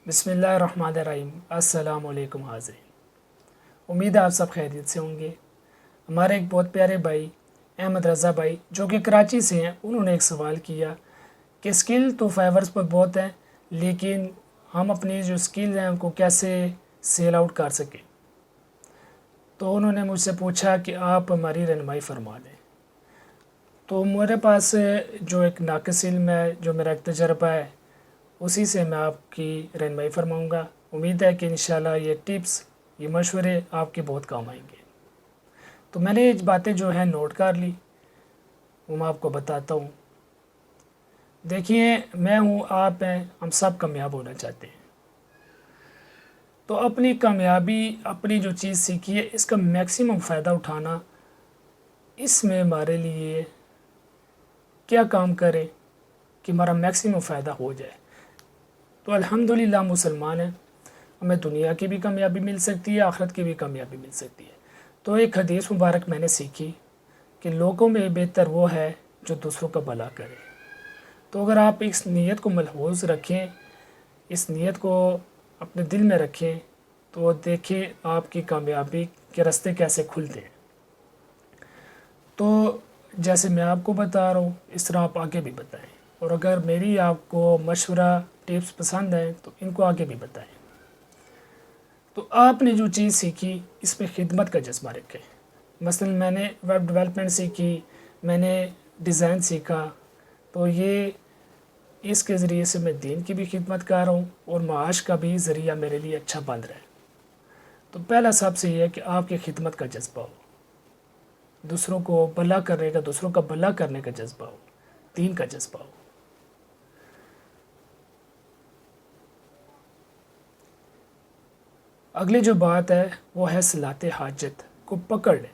بسم اللہ الرحمن الرحیم۔ السلام علیکم حاضرین، امید ہے آپ سب خیریت سے ہوں گے۔ ہمارے ایک بہت پیارے بھائی احمد رضا بھائی جو کہ کراچی سے ہیں، انہوں نے ایک سوال کیا کہ سکل تو فائیورز پر بہت ہیں، لیکن ہم اپنی جو سکل ہیں ان کو کیسے سیل آؤٹ کر سکیں۔ تو انہوں نے مجھ سے پوچھا کہ آپ ہماری رہنمائی فرما دیں۔ تو میرے پاس جو ایک ناقص علم ہے، جو میرا ایک تجربہ ہے، اسی سے میں آپ کی رہنمائی فرماؤں گا۔ امید ہے کہ انشاءاللہ یہ ٹپس، یہ مشورے آپ کے بہت کام آئیں گے۔ تو میں نے یہ باتیں جو ہیں نوٹ کر لی، وہ میں آپ کو بتاتا ہوں۔ دیکھیے، میں ہوں، آپ ہیں، ہم سب کامیاب ہونا چاہتے ہیں۔ تو اپنی کامیابی، اپنی جو چیز سیکھی ہے، اس کا میکسیمم فائدہ اٹھانا، اس میں ہمارے لیے کیا کام کریں کہ ہمارا میکسیمم فائدہ ہو جائے۔ تو الحمدللہ ہم مسلمان ہیں، ہمیں دنیا کی بھی کامیابی مل سکتی ہے، آخرت کی بھی کامیابی مل سکتی ہے۔ تو ایک حدیث مبارک میں نے سیکھی کہ لوگوں میں بہتر وہ ہے جو دوسروں کا بھلا کرے۔ تو اگر آپ اس نیت کو ملحوظ رکھیں، اس نیت کو اپنے دل میں رکھیں، تو دیکھیں آپ کی کامیابی کے راستے کیسے کھلتے ہیں۔ تو جیسے میں آپ کو بتا رہا ہوں، اس طرح آپ آگے بھی بتائیں، اور اگر میری آپ کو مشورہ ٹپس پسند ہیں تو ان کو آگے بھی بتائیں۔ تو آپ نے جو چیز سیکھی، اس پہ خدمت کا جذبہ رکھیں۔ مثلا میں نے ویب ڈیولپمنٹ سیکھی، میں نے ڈیزائن سیکھا، تو یہ اس کے ذریعے سے میں دین کی بھی خدمت کر رہا ہوں اور معاش کا بھی ذریعہ میرے لیے اچھا بن رہا ہے۔ تو پہلا سب سے یہ ہے کہ آپ کی خدمت کا جذبہ ہو، دوسروں کو بھلا کرنے کا، دوسروں کا بھلا کرنے کا جذبہ ہو، دین کا جذبہ ہو۔ اگلی جو بات ہے وہ ہے صلاۃ حاجت کو پکڑ لیں۔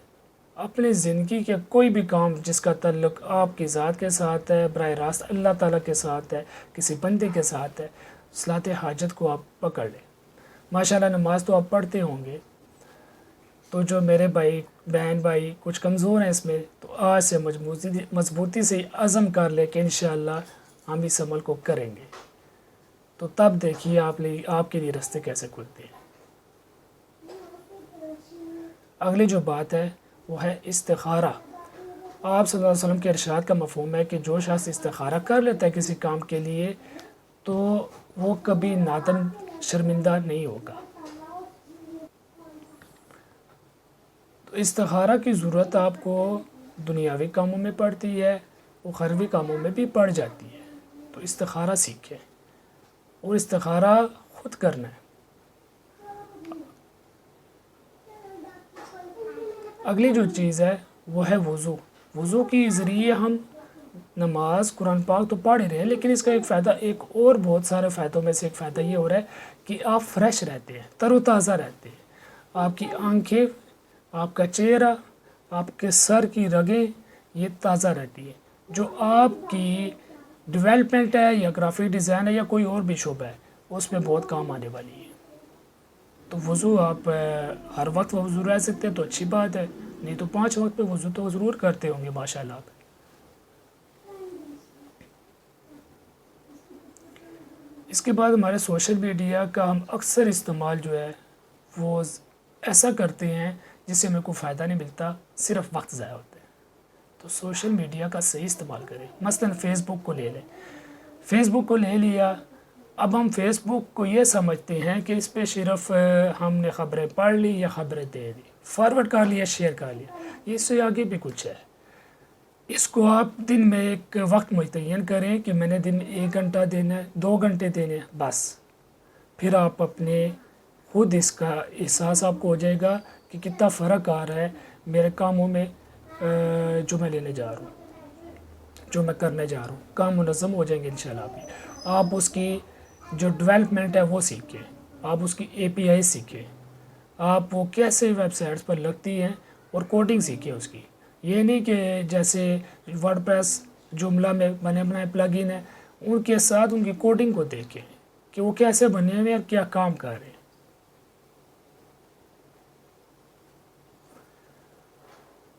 اپنی زندگی کے کوئی بھی کام جس کا تعلق آپ کی ذات کے ساتھ ہے، براہ راست اللہ تعالیٰ کے ساتھ ہے، کسی بندے کے ساتھ ہے، صلاۃ حاجت کو آپ پکڑ لیں۔ ماشاءاللہ نماز تو آپ پڑھتے ہوں گے، تو جو میرے بھائی بہن بھائی کچھ کمزور ہیں اس میں، تو آج سے مضبوطی سے عزم کر لے کہ انشاءاللہ ہم اس عمل کو کریں گے۔ تو تب دیکھیے آپ کے لیے راستے کیسے کھلتے ہیں۔ اگلی جو بات ہے وہ ہے استخارہ۔ آپ صلی اللہ علیہ وسلم کے ارشاد کا مفہوم ہے کہ جو شخص استخارہ کر لیتا ہے کسی کام کے لیے، تو وہ کبھی نادم، شرمندہ نہیں ہوگا۔ تو استخارہ کی ضرورت آپ کو دنیاوی کاموں میں پڑتی ہے، اخروی کاموں میں بھی پڑ جاتی ہے۔ تو استخارہ سیکھیں، اور استخارہ خود کرنا ہے۔ اگلی جو چیز ہے وہ ہے وضو۔ وضو کے ذریعے ہم نماز، قرآن پاک تو پڑھ ہی رہے ہیں، لیکن اس کا ایک فائدہ، ایک اور بہت سارے فائدوں میں سے ایک فائدہ یہ ہو رہا ہے کہ آپ فریش رہتے ہیں، تر و تازہ رہتے ہیں۔ آپ کی آنکھیں، آپ کا چہرہ، آپ کے سر کی رگیں، یہ تازہ رہتی ہے، جو آپ کی ڈیولپمنٹ ہے یا گرافک ڈیزائن ہے یا کوئی اور بھی شعبہ ہے، اس میں بہت کام آنے والی ہے۔ تو وضو آپ ہر وقت وضو رہ سکتے ہیں تو اچھی بات ہے، نہیں تو 5 وقت پہ وضو تو ضرور کرتے ہوں گے ماشاءاللہ آپ۔ اس کے بعد ہمارے سوشل میڈیا کا ہم اکثر استعمال جو ہے وہ ایسا کرتے ہیں جس سے ہمیں کوئی فائدہ نہیں ملتا، صرف وقت ضائع ہوتا ہے۔ تو سوشل میڈیا کا صحیح استعمال کریں۔ مثلا فیس بک کو لے لیں، فیس بک کو لے لیا، اب ہم فیس بک کو یہ سمجھتے ہیں کہ اس پہ صرف ہم نے خبریں پڑھ لی یا خبریں دے دی، فارورڈ کر لیا، شیئر کر لیا، اس سے آگے بھی کچھ ہے۔ اس کو آپ دن میں ایک وقت متعین کریں کہ میں نے دن میں 1 گھنٹہ دینا ہے، 2 گھنٹے دینے ہیں، بس۔ پھر آپ اپنے خود اس کا احساس آپ کو ہو جائے گا کہ کتنا فرق آ رہا ہے میرے کاموں میں، جو میں لینے جا رہا ہوں، جو میں کرنے جا رہا ہوں، کام منظم ہو جائیں گے انشاءاللہ بھی۔ آپ اس کی جو ڈیولپمنٹ ہے وہ سیکھیں، آپ اس کی API سیکھیں، آپ وہ کیسے ویب سائٹس پر لگتی ہیں، اور کوڈنگ سیکھیں اس کی۔ یہ نہیں کہ جیسے ورڈ پریس جملہ میں بنے بنائے پلگن ہیں، ان کے ساتھ ان کی کوڈنگ کو دیکھیں کہ وہ کیسے بنے ہوئے اور کیا کام کر رہے ہیں۔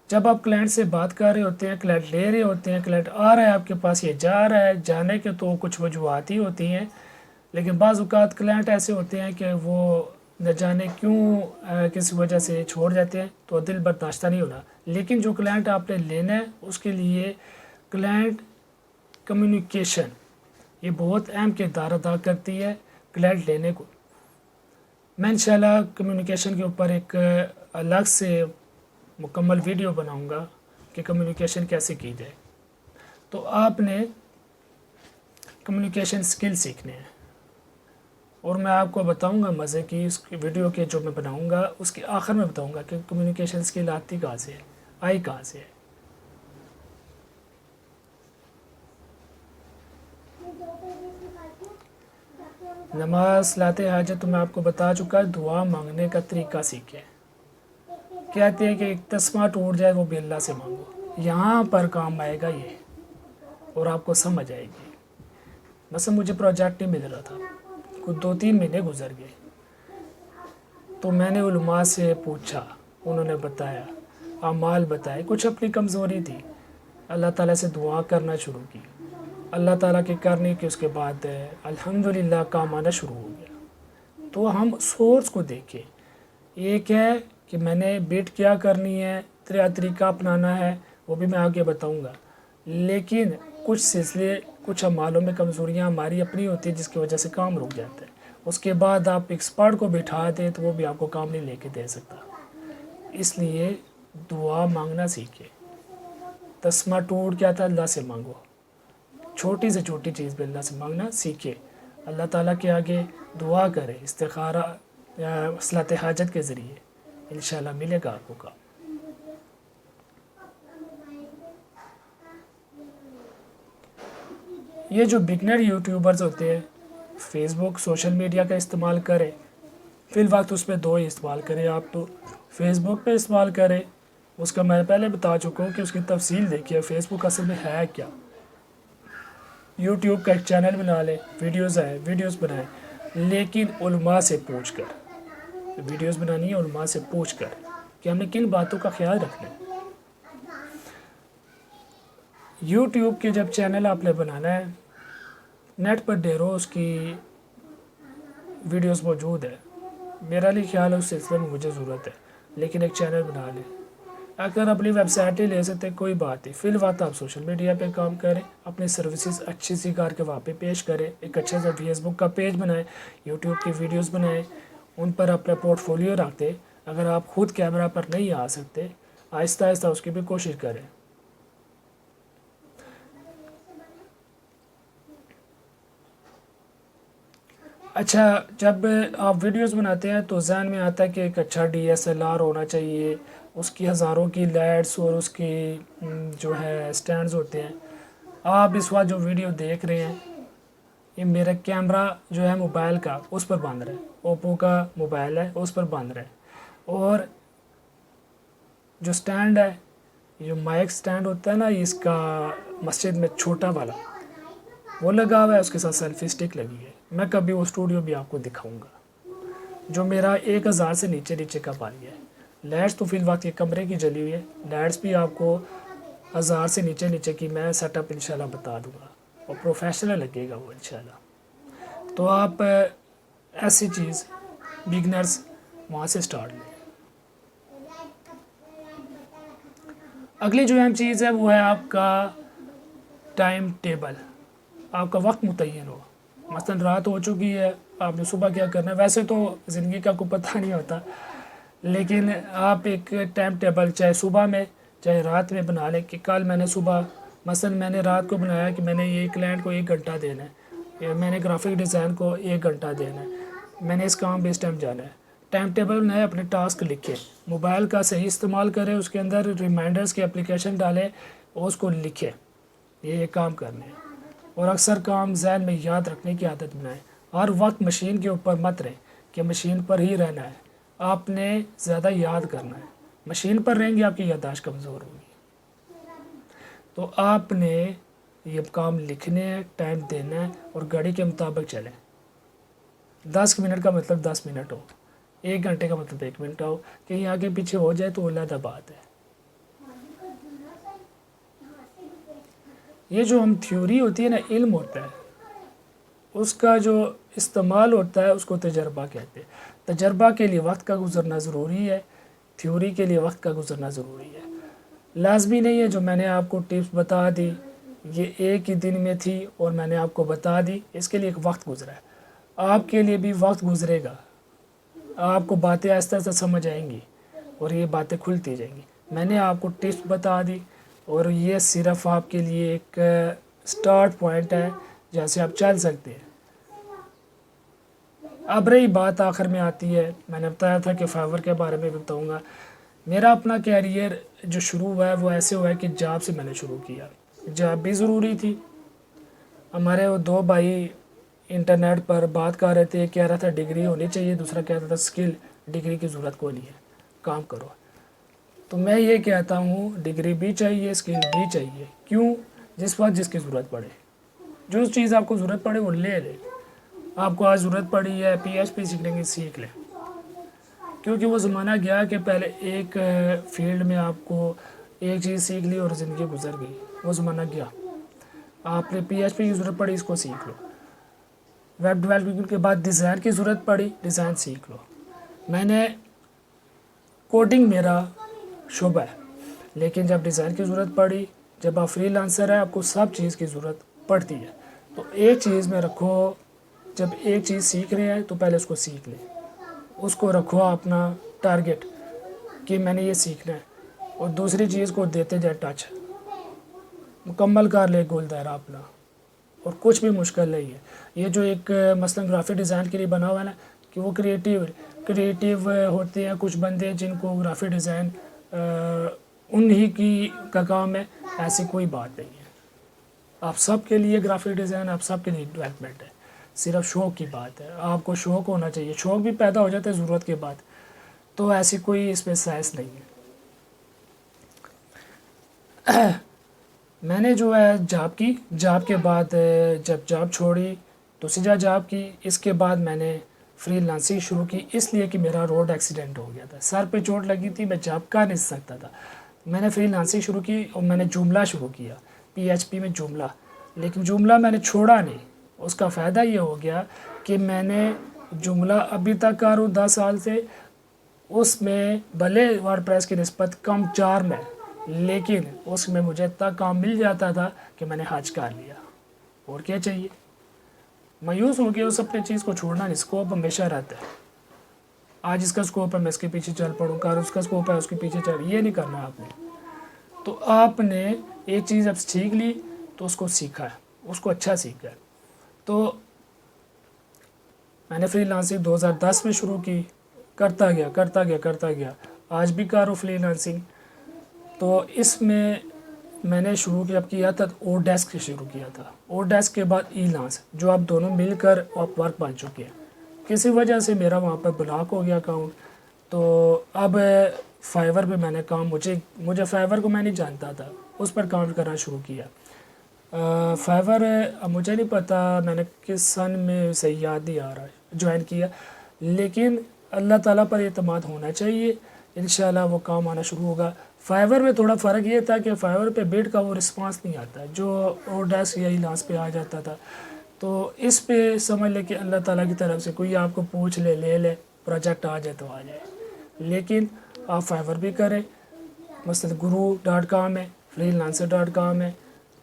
جب آپ کلائنٹ سے بات کر رہے ہوتے ہیں، کلائنٹ لے رہے ہوتے ہیں، کلائنٹ آ رہا ہے آپ کے پاس، یہ جا رہا ہے، جانے کے تو کچھ وجوہات ہی ہوتی ہیں، لیکن بعض اوقات کلائنٹ ایسے ہوتے ہیں کہ وہ نہ جانے کیوں کسی وجہ سے چھوڑ جاتے ہیں، تو دل برداشتہ نہیں ہونا. لیکن جو کلائنٹ آپ نے لینا ہے اس کے لیے کلائنٹ کمیونیکیشن یہ بہت اہم کردار ادا کرتی ہے کلائنٹ لینے کو. میں انشاءاللہ کمیونیکیشن کے اوپر ایک الگ سے مکمل ویڈیو بناؤں گا کہ کمیونیکیشن کیسے کی جائے. تو آپ نے کمیونیکیشن سکل سیکھنے ہیں، اور میں آپ کو بتاؤں گا مزے کی اس ویڈیو کے جو میں بناؤں گا اس کے آخر میں بتاؤں گا کہ کمیونیکیشن سکل آتی کہاں سے ہے، آئی کہاں سے ہے. نماز صلاۃ حاجت تو میں آپ کو بتا چکا، دعا مانگنے کا طریقہ سیکھیں. کہتے ہیں کہ ایک تسمہ ٹوٹ جائے وہ بھی اللہ سے مانگو. یہاں پر کام آئے گا یہ، اور آپ کو سمجھ آئے گی. مثلا مجھے پروجیکٹ نہیں مل رہا تھا، کچھ 2-3 مہینے گزر گئے، تو میں نے علماء سے پوچھا، انہوں نے بتایا، اعمال بتائے. کچھ اپنی کمزوری تھی، اللہ تعالیٰ سے دعا کرنا شروع کی. اللہ تعالیٰ کے کرنے کے اس کے بعد الحمدللہ کام آنا شروع ہو گیا. تو ہم سورس کو دیکھیں. ایک ہے کہ میں نے بیٹ کیا کرنی ہے، طریقہ اپنانا ہے، وہ بھی میں آگے بتاؤں گا. لیکن کچھ سلسلے، کچھ اعمالوں میں کمزوریاں ہماری اپنی ہوتی ہیں جس کی وجہ سے کام رک جاتا ہے. اس کے بعد آپ ایکسپرٹ کو بٹھا دیں تو وہ بھی آپ کو کام نہیں لے کے دے سکتا. اس لیے دعا مانگنا سیکھیں. تسمہ ٹوٹ گیا تھا، اللہ سے مانگو. چھوٹی سے چھوٹی چیز بھی اللہ سے مانگنا سیکھے. اللہ تعالیٰ کے آگے دعا کرے استخارہ یا صلاۃ حاجت کے ذریعے، انشاءاللہ ملے گا آپ کو کام. یہ جو بگنر یوٹیوبرز ہوتے ہیں، فیس بک سوشل میڈیا کا استعمال کریں. فی الوقت اس پہ 2 ہی استعمال کریں. آپ تو فیس بک پہ استعمال کریں، اس کا میں پہلے بتا چکا ہوں کہ اس کی تفصیل دیکھیے فیس بک اصل میں ہے کیا. یوٹیوب کا ایک چینل بنا لیں، ویڈیوز بنائیں، لیکن علماء سے پوچھ کر. ویڈیوز بنانی ہے علماء سے پوچھ کر کہ ہم نے کن باتوں کا خیال رکھنا ہے. یوٹیوب کے جب چینل آپ نے بنانا ہے، نیٹ پر ڈھیروں اس کی ویڈیوز موجود ہے. میرا نہیں خیال ہے اس سلسلے میں مجھے ضرورت ہے، لیکن ایک چینل بنا لیں. اگر اپنی ویب سائٹ ہی لے سکتے کوئی بات نہیں. فی الوقت آپ سوشل میڈیا پہ کام کریں، اپنی سروسز اچھی سی کر کے وہاں پہ پیش کریں. ایک اچھا سا فیس بک کا پیج بنائیں، یوٹیوب کی ویڈیوز بنائیں، ان پر اپنا پورٹ فولیو رکھ دیں. اگر آپ خود کیمرہ پر نہیں آ سکتے، آہستہ آہستہ اس کی بھی کوشش کریں. اچھا، جب آپ ویڈیوز بناتے ہیں تو ذہن میں آتا ہے کہ ایک اچھا DSLR ہونا چاہیے، اس کی ہزاروں کی لائٹس اور اس کی جو ہے سٹینڈز ہوتے ہیں. آپ اس وقت جو ویڈیو دیکھ رہے ہیں، یہ میرا کیمرہ جو ہے موبائل کا اس پر بند رہا ہے. اوپو کا موبائل ہے، اس پر بند رہا ہے. اور جو سٹینڈ ہے، جو مائک سٹینڈ ہوتا ہے نا، اس کا مسجد میں چھوٹا والا وہ لگا ہوا ہے، اس کے ساتھ سیلفی سٹک لگی ہے. میں کبھی وہ اسٹوڈیو بھی آپ کو دکھاؤں گا جو میرا 1000 سے نیچے کا پانی ہے. لائٹس تو فی الوقت یہ کمرے کی جلی ہوئی ہے، لائٹس بھی آپ کو 1000 سے نیچے کی میں سیٹ اپ انشاءاللہ بتا دوں گا، اور پروفیشنل لگے گا وہ انشاءاللہ. تو آپ ایسی چیز بگنرز وہاں سے سٹارٹ لیں. اگلی جو اہم چیز ہے وہ ہے آپ کا ٹائم ٹیبل. آپ کا وقت متعین ہو. مثلا رات ہو چکی ہے، آپ نے صبح کیا کرنا ہے. ویسے تو زندگی کا کوئی پتہ نہیں ہوتا، لیکن آپ ایک ٹائم ٹیبل چاہے صبح میں چاہے رات میں بنا لیں کہ کل میں نے صبح، مثلا میں نے رات کو بنایا کہ میں نے یہ کلائنٹ کو 1 گھنٹہ دینا ہے، یا میں نے گرافک ڈیزائن کو 1 گھنٹہ دینا ہے، میں نے اس کام پہ اس ٹائم جانا ہے. ٹائم ٹیبل بنائے، اپنے ٹاسک لکھیں. موبائل کا صحیح استعمال کریں، اس کے اندر ریمائنڈرز کی اپلیکیشن ڈالیں اور اس کو لکھیں یہ کام کرنے ہیں. اور اکثر کام ذہن میں یاد رکھنے کی عادت بنائیں. ہر وقت مشین کے اوپر مت رہیں کہ مشین پر ہی رہنا ہے. آپ نے زیادہ یاد کرنا ہے. مشین پر رہیں گے آپ کی یادداشت کمزور ہوگی. تو آپ نے یہ کام لکھنے ہیں، ٹائم دینا ہے، اور گھڑی کے مطابق چلیں. 10 منٹ کا مطلب 10 منٹ ہو، 1 گھنٹے کا مطلب 1 منٹ ہو. کہیں آگے پیچھے ہو جائے تو علیحدہ بات ہے. یہ جو ہم تھیوری ہوتی ہے نا، علم ہوتا ہے، اس کا جو استعمال ہوتا ہے اس کو تجربہ کہتے ہیں. تجربہ کے لیے وقت کا گزرنا ضروری ہے، تھیوری کے لیے وقت کا گزرنا ضروری ہے. لازمی نہیں ہے جو میں نے آپ کو ٹپس بتا دی یہ ایک ہی دن میں تھی اور میں نے آپ کو بتا دی، اس کے لیے ایک وقت گزرا ہے. آپ کے لیے بھی وقت گزرے گا، آپ کو باتیں آہستہ آہستہ سمجھ آئیں گی اور یہ باتیں کھلتی جائیں گی. میں نے آپ کو ٹپس بتا دی اور یہ صرف آپ کے لیے ایک سٹارٹ پوائنٹ ہے جہاں سے آپ چل سکتے ہیں. اب رہی بات آخر میں آتی ہے، میں نے بتایا تھا کہ فائور کے بارے میں بھی بتاؤں گا. میرا اپنا کیریئر جو شروع ہوا ہے وہ ایسے ہوا ہے کہ جاب سے میں نے شروع کیا. جاب بھی ضروری تھی. ہمارے وہ دو بھائی انٹرنیٹ پر بات کر رہے تھے، کہہ رہا تھا ڈگری ہونی چاہیے، دوسرا کہتا تھا سکل، ڈگری کی ضرورت کوئی نہیں ہے، کام کرو. تو میں یہ کہتا ہوں ڈگری بھی چاہیے، سکل بھی چاہیے. کیوں؟ جس وقت جس کی ضرورت پڑے، جو چیز آپ کو ضرورت پڑے وہ لے لے. آپ کو آج ضرورت پڑی ہے PHP سیکھنے کی، سیکھ لیں. کیونکہ وہ زمانہ گیا کہ پہلے ایک فیلڈ میں آپ کو ایک چیز سیکھ لی اور زندگی گزر گئی. وہ زمانہ گیا. آپ نے PHP کی ضرورت پڑی، اس کو سیکھ لو. ویب ڈیولپمنٹ کے بعد ڈیزائن کی ضرورت پڑی، ڈیزائن سیکھ لو. میں نے کوڈنگ میرا شعبہ ہے، لیکن جب ڈیزائن کی ضرورت پڑی، جب آپ فری لانسر ہیں آپ کو سب چیز کی ضرورت پڑتی ہے. تو ایک چیز میں رکھو، جب ایک چیز سیکھ رہے ہیں تو پہلے اس کو سیکھ لیں. اس کو رکھو اپنا ٹارگٹ کہ میں نے یہ سیکھنا ہے، اور دوسری چیز کو دیتے جائے ٹچ. مکمل کر لے گول دائرہ اپنا، اور کچھ بھی مشکل نہیں ہے. یہ جو ایک مثلا گرافک ڈیزائن کے لیے بنا ہوا ہے نا کہ وہ کریٹیو ہوتے ہیں کچھ بندے جن کو گرافک ڈیزائن انہی کا کام ہے، ایسی کوئی بات نہیں ہے. آپ سب کے لیے گرافک ڈیزائن، آپ سب کے لیے ڈیولپمنٹ ہے. صرف شوق کی بات ہے، آپ کو شوق ہونا چاہیے. شوق بھی پیدا ہو جاتا ہے ضرورت کے بعد، تو ایسی کوئی اس میں سائنس نہیں ہے. میں نے جو ہے جاب کے بعد جب جاب چھوڑی تو سیدھا جاب کی. اس کے بعد میں نے فری لانسنگ شروع کی، اس لیے کہ میرا روڈ ایکسیڈنٹ ہو گیا تھا، سر پہ چوٹ لگی تھی، میں جاب کر نہیں سکتا تھا. میں نے فری لانسنگ شروع کی اور میں نے جملہ شروع کیا، PHP میں جملہ. لیکن جملہ میں نے چھوڑا نہیں. اس کا فائدہ یہ ہو گیا کہ میں نے جملہ ابھی تک کر رہا ہوں 10 سال سے. اس میں بھلے ورڈ پریس کی نسبت کم چار میں، لیکن اس میں مجھے اتنا کام مل جاتا تھا کہ میں نے حج کر لیا. اور کیا چاہیے؟ مایوس ہو کے اس اپنے چیز کو چھوڑنا نہیں. اسکوپ ہمیشہ رہتا ہے. آج اس کا اسکوپ ہے میں اس کے پیچھے چل پڑوں، کل اس کا اسکوپ ہے اس کے پیچھے چل، یہ نہیں کرنا آپ نے. تو آپ نے ایک چیز اب سیکھ لی تو اس کو سیکھا ہے، اس کو اچھا سیکھا ہے. تو میں نے فری لانسنگ 2010 میں شروع کی، کرتا گیا. آج بھی کر رہا ہوں فری لانسنگ. تو اس میں نے شروع کیا تھا او ڈیسک سے شروع کیا تھا. او ڈیسک کے بعد ای لانس، جو آپ دونوں مل کر آپ ورک بن چکے ہیں. کسی وجہ سے میرا وہاں پر بلاک ہو گیا اکاؤنٹ. تو اب فائور پہ میں نے کام، مجھے فائور کو میں نہیں جانتا تھا، اس پر کام کرنا شروع کیا. فائور مجھے نہیں پتا میں نے کس سن میں، صحیح یاد نہیں آ رہا ہے، جوائن کیا. لیکن اللہ تعالیٰ پر اعتماد ہونا چاہیے، انشاءاللہ وہ کام آنا شروع ہوگا. فائور میں تھوڑا فرق یہ تھا کہ فائور پہ بیڈ کا وہ رسپانس نہیں آتا جو او ڈیسک یا ای لانس پہ آ جاتا تھا. تو اس پہ سمجھ لے کہ اللہ تعالیٰ کی طرف سے کوئی آپ کو پوچھ لے لے پروجیکٹ آ جائے تو آ جائے. لیکن آپ فائور بھی کریں، مثلا guru.com ہے، freelancer.com ہے،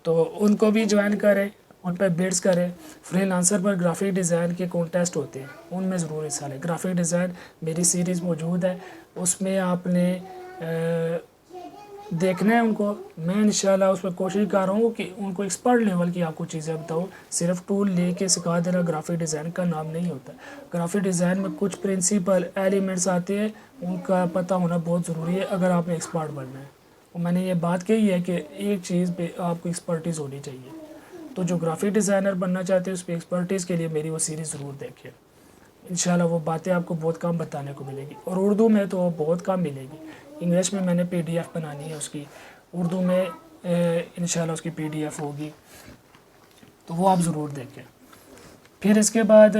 تو ان کو بھی جوائن کریں، ان پہ بیڈز کریں. فری لانسر پر گرافک ڈیزائن کے کانٹیسٹ ہوتے ہیں، ان میں ضرور حصہ لیں. گرافک ڈیزائن میری سیریز موجود ہے، اس میں آپ نے دیکھنا ہے ان کو. میں انشاءاللہ اس پہ کوشش کر رہا ہوں کہ ان کو ایکسپرٹ لیول کی آپ کو چیزیں بتاؤں. صرف ٹول لے کے سکھا دینا گرافک ڈیزائن کا نام نہیں ہوتا. گرافک ڈیزائن میں کچھ پرنسپل ایلیمنٹس آتے ہیں، ان کا پتہ ہونا بہت ضروری ہے اگر آپ نے ایکسپرٹ بننا ہے. اور میں نے یہ بات کہی ہے کہ ایک چیز پہ آپ کو ایکسپرٹیز ہونی چاہیے. تو جو گرافک ڈیزائنر بننا چاہتے ہیں اس پہ ایکسپرٹیز کے لیے میری وہ سیریز ضرور دیکھیں. انشاءاللہ وہ باتیں آپ کو بہت کم بتانے کو ملے گی، اور اردو میں تو بہت کم ملے گی. انگلش میں نے PDF بنانی ہے اس کی، اردو میں انشاءاللہ اس کی PDF ہوگی، تو وہ آپ ضرور دیکھیں. پھر اس کے بعد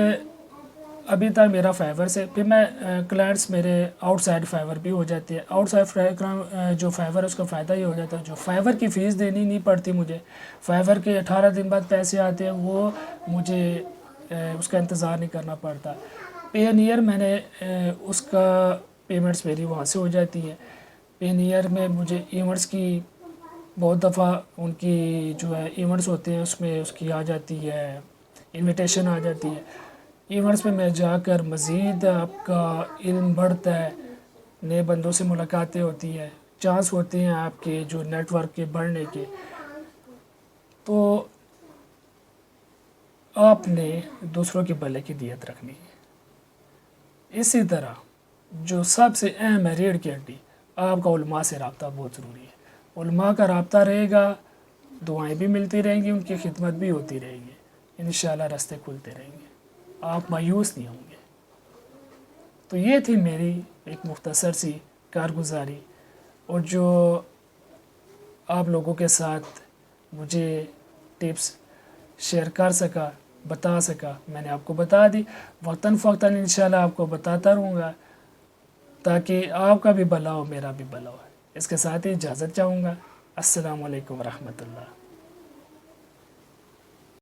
ابھی تک میرا فائور سے، پھر میں کلائنٹس میرے آؤٹ سائڈ فائور بھی ہو جاتے ہیں. آؤٹ سائڈ جو فائور ہے اس کا فائدہ یہ ہو جاتا ہے جو فائور کی فیس دینی نہیں پڑتی مجھے. فائور کے 18 دن بعد پیسے آتے ہیں، وہ مجھے اس کا انتظار نہیں کرنا پڑتا۔ پے نیئر میں نے اس کا پیمنٹس میری وہاں سے ہو جاتی ہے۔ پے نیئر میں مجھے ایونٹس کی بہت دفعہ ان کی جو ہے ایونٹس ہوتے ہیں اس میں اس کی آ جاتی ہے، انویٹیشن آ جاتی ہے۔ ایونٹس میں میں جا کر مزید آپ کا علم بڑھتا ہے، نئے بندوں سے ملاقاتیں ہوتی ہیں، چانس ہوتے ہیں آپ کے جو نیٹ ورک کے بڑھنے کے۔ تو آپ نے دوسروں کے بھلے کی نیت رکھنی ہے۔ اسی طرح جو سب سے اہم ہے ریڑھ کی ہڈی، آپ کا علماء سے رابطہ بہت ضروری ہے۔ علماء کا رابطہ رہے گا، دعائیں بھی ملتی رہیں گی، ان کی خدمت بھی ہوتی رہے گی، انشاءاللہ راستے کھلتے رہیں گے، آپ مایوس نہیں ہوں گے۔ تو یہ تھی میری ایک مختصر سی کارگزاری، اور جو آپ لوگوں کے ساتھ مجھے ٹپس شیئر کر سکا، بتا سکا، میں نے آپ کو بتا دی۔ وقتاً فوقتاً انشاءاللہ آپ کو بتاتا رہوں گا تاکہ آپ کا بھی بھلا ہو، میرا بھی بھلا ہو۔ اس کے ساتھ ہی اجازت چاہوں گا۔ السلام علیکم ورحمۃ اللہ۔